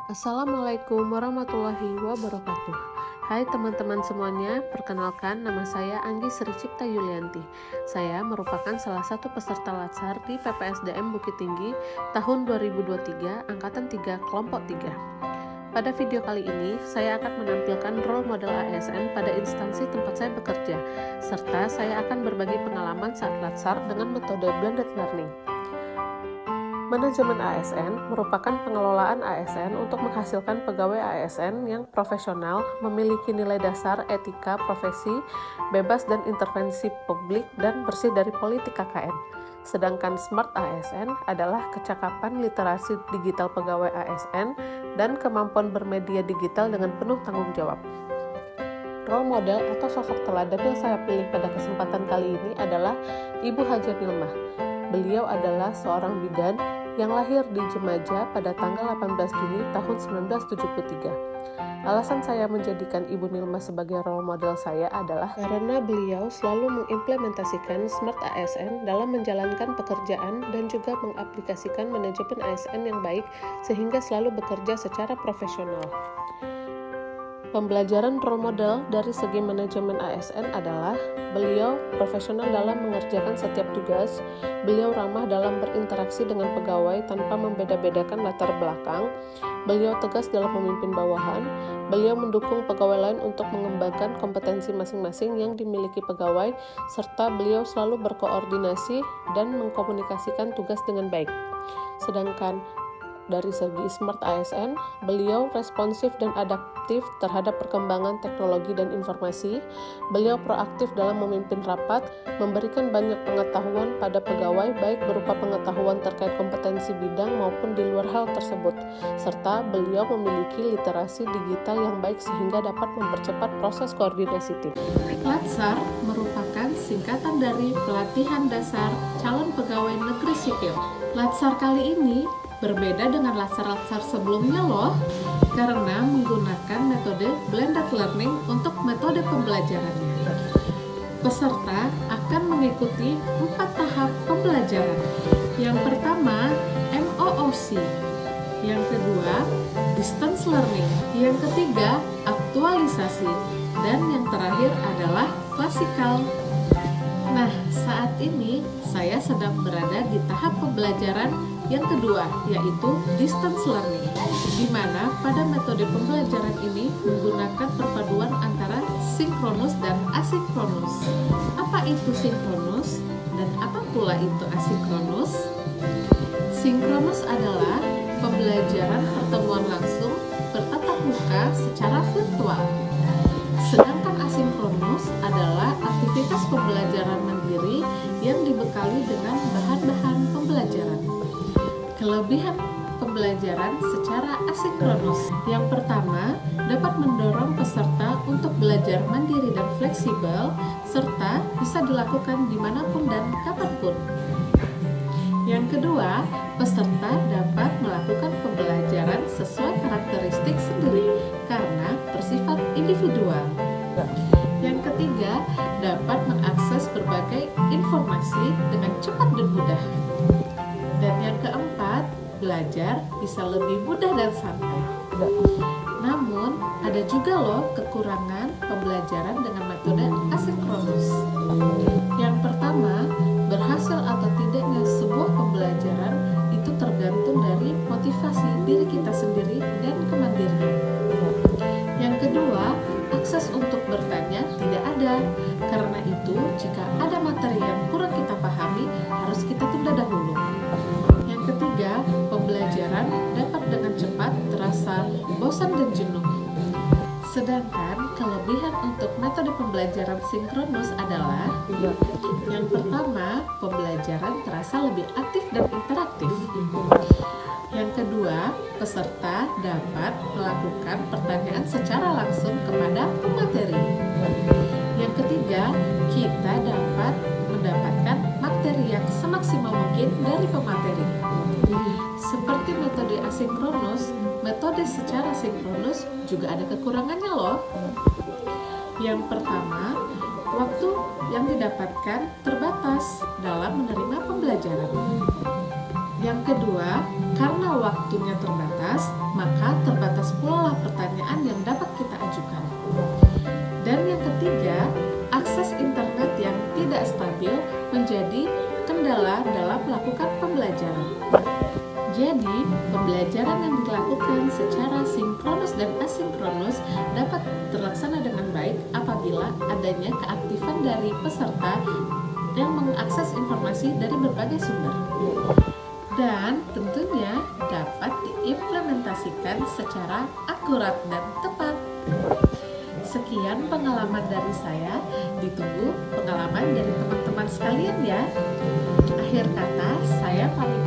Assalamualaikum warahmatullahi wabarakatuh. Hai teman-teman semuanya, perkenalkan nama saya Anggi Sri Cipta Yulianti. Saya merupakan salah satu peserta Latsar di PPSDM Bukit Tinggi tahun 2023, Angkatan 3, Kelompok 3. Pada video kali ini, saya akan menampilkan role model ASN pada instansi tempat saya bekerja, serta saya akan berbagi pengalaman saat Latsar dengan metode blended learning. Manajemen ASN merupakan pengelolaan ASN untuk menghasilkan pegawai ASN yang profesional, memiliki nilai dasar etika profesi, bebas dan intervensi publik, dan bersih dari politik KKN. Sedangkan Smart ASN adalah kecakapan literasi digital pegawai ASN dan kemampuan bermedia digital dengan penuh tanggung jawab. Role model atau sosok teladan yang saya pilih pada kesempatan kali ini adalah Ibu Haja Nilmah. Beliau adalah seorang bidan yang lahir di Jemaja pada tanggal 18 Juni tahun 1973. Alasan saya menjadikan Ibu Nilmah sebagai role model saya adalah karena beliau selalu mengimplementasikan Smart ASN dalam menjalankan pekerjaan dan juga mengaplikasikan manajemen ASN yang baik sehingga selalu bekerja secara profesional. Pembelajaran role model dari segi manajemen ASN adalah beliau profesional dalam mengerjakan setiap tugas, beliau ramah dalam berinteraksi dengan pegawai tanpa membeda-bedakan latar belakang, beliau tegas dalam memimpin bawahan, beliau mendukung pegawai lain untuk mengembangkan kompetensi masing-masing yang dimiliki pegawai, serta beliau selalu berkoordinasi dan mengkomunikasikan tugas dengan baik. Sedangkan dari segi Smart ASN, beliau responsif dan adaptif terhadap perkembangan teknologi dan informasi. Beliau proaktif dalam memimpin rapat, memberikan banyak pengetahuan pada pegawai baik berupa pengetahuan terkait kompetensi bidang maupun di luar hal tersebut. Serta beliau memiliki literasi digital yang baik sehingga dapat mempercepat proses koordinasi tim. Latsar merupakan singkatan dari Pelatihan Dasar Calon Pegawai Negeri Sipil. Latsar kali ini berbeda dengan latsar-latsar sebelumnya loh, karena menggunakan metode blended learning untuk metode pembelajarannya. Peserta akan mengikuti 4 tahap pembelajaran. Yang pertama, MOOC. Yang kedua, distance learning. Yang ketiga, aktualisasi. Dan yang terakhir adalah klasikal. Nah, saat ini saya sedang berada di tahap pembelajaran yang kedua, yaitu distance learning, di mana pada metode pembelajaran ini menggunakan perpaduan antara sinkronus dan asinkronus. Apa itu sinkronus dan apa pula itu asinkronus? Sinkronus adalah pembelajaran pertemuan langsung bertatap muka secara virtual. Sedangkan asinkronus adalah aktivitas pembelajaran mandiri yang dibekali dengan bahan-bahan pembelajaran. Kelebihan pembelajaran secara asinkronus. Yang pertama, dapat mendorong peserta untuk belajar mandiri dan fleksibel, serta bisa dilakukan dimanapun dan kapanpun. Yang kedua, peserta dapat melakukan pembelajaran sesuai karakteristik sendiri karena bersifat individual. Yang ketiga, dapat mengakses berbagai informasi dengan cepat dan mudah. Dan yang keempat, belajar bisa lebih mudah dan santai. Namun, ada juga loh kekurangan pembelajaran dengan metode asinkronus. Yang pertama, berhasil atau tidaknya sebuah pembelajaran itu tergantung dari motivasi diri kita sendiri dan kemandirian. Yang kedua, akses untuk bertanya tidak ada. Karena itu, jika ada materi yang kurang kita pahami, harus kita tunda dahulu. Yang ketiga, pembelajaran dapat dengan cepat terasa bosan dan jenuh. Sedangkan kelebihan untuk metode pembelajaran sinkronus adalah yang pertama, pembelajaran terasa lebih aktif dan interaktif. Yang kedua, peserta dapat melakukan pertanyaan secara langsung kepada pemateri. Yang ketiga, kita dapat mendapatkan materi yang semaksimal mungkin dari pemateri. Seperti metode asinkronus, metode secara sinkronus juga ada kekurangannya loh. Yang pertama, waktu yang didapatkan terbatas dalam menerima pembelajaran. Yang kedua, karena waktunya terbatas, maka terbatas pula pertanyaan yang dapat kita ajukan. Dan yang ketiga, akses internet yang tidak stabil menjadi kendala dalam melakukan pembelajaran. Jadi, pembelajaran yang dilakukan secara sinkronus dan asinkronus dapat terlaksana dengan baik apabila adanya keaktifan dari peserta yang mengakses informasi dari berbagai sumber. Dan tentunya dapat diimplementasikan secara akurat dan tepat. Sekian pengalaman dari saya, ditunggu pengalaman dari teman-teman sekalian ya. Akhir kata, saya pamit